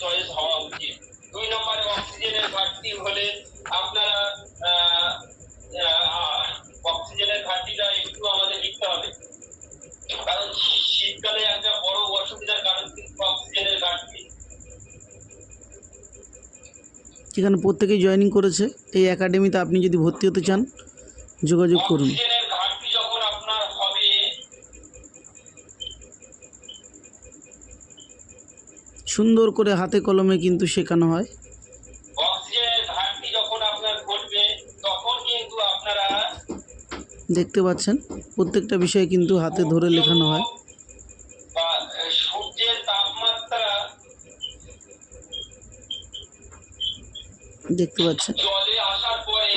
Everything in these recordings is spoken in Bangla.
চয়েস হওয়া উচিত। 2 নম্বরে অক্সিজেনের ঘাটতি হলে আপনারা অক্সিজেনের ঘাটতিটা একটু আমাদের লিখতে হবে, কারণ শীতকালে একটা বড় অসুবিধার কারণ কিন্তু অক্সিজেনের ঘাটতি। এখানে প্রত্যেকেই জয়েনিং করেছে এই একাডেমিতে। আপনি যদি ভর্তি হতে চান যোগাযোগ করুন। অক্সিজেনের ঘাটতি যখন আপনার হবে, সুন্দর করে হাতে কলমে কিন্তু শেখানো হয়। অক্সিজেনের ঘাটতি যখন আপনার ঘটবে তখন কিন্তু আপনারা দেখতে পাচ্ছেন প্রত্যেকটা বিষয় কিন্তু হাতে ধরে লেখানো হয়। বা সূর্যের তাপমাত্রা দেখতে পাচ্ছেন জলে আসার পরে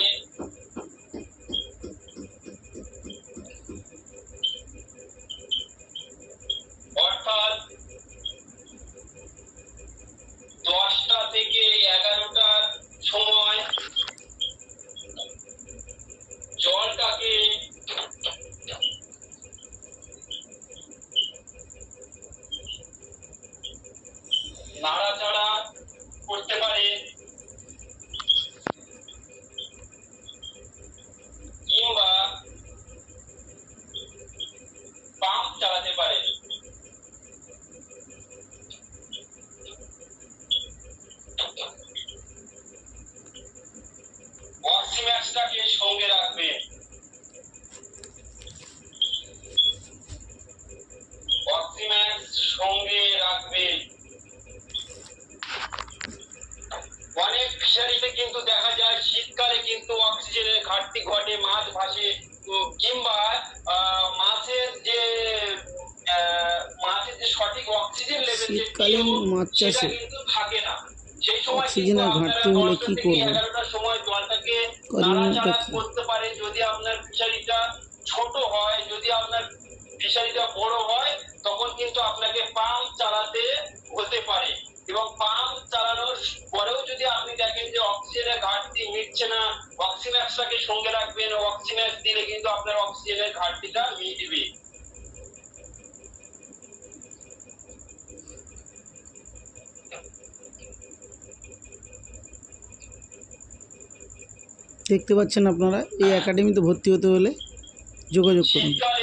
অর্থাৎ 10টা থেকে 11টার সময় জলটাকে নাড়াচাড়া করতে পারে, কিংবা পাম্প চালাতে পারে। অক্সিম্যাক্সটাকে সঙ্গে রাখবেন। অক্সিম্যাক্স সঙ্গে রাখবেন। অনেক ফিশারিতে কিন্তু দেখা যায় শীতকালে কিন্তু অক্সিজেনের ঘাটতি ঘটে, মাছ ভাসে, কিংবা মাছের যে সঠিক অক্সিজেন লেভেল শীতকালীন মাছ চাষে কিন্তু থাকে না। সেই সময় অক্সিজেনের ঘাটতি হলে কি করবেন? 11টার সময় জলটাকে করণীয়টা নাড়াচাড়া কি? করতে পারে। যদি আপনার ফিশারিটা ছোট হয়, যদি আপনার ফিশারিটা বড় হয়, তখন কিন্তু আপনাকে পাম্প চালাতে হতে পারে। এবং পাম্প চালানোর পরেও যদি আপনি দেখেন যে অক্সিজেনের ঘাটতি মিটছে না, অক্সিম্যাক্সটাকে সঙ্গে রাখবেন। অক্সিম্যাক্স দিলে কিন্তু আপনার অক্সিজেনের ঘাটতিটা মিটবে। দেখতে পাচ্ছেন আপনারা এই একাডেমিতে ভর্তি হতে হলে যোগাযোগ করুন। শীতকালে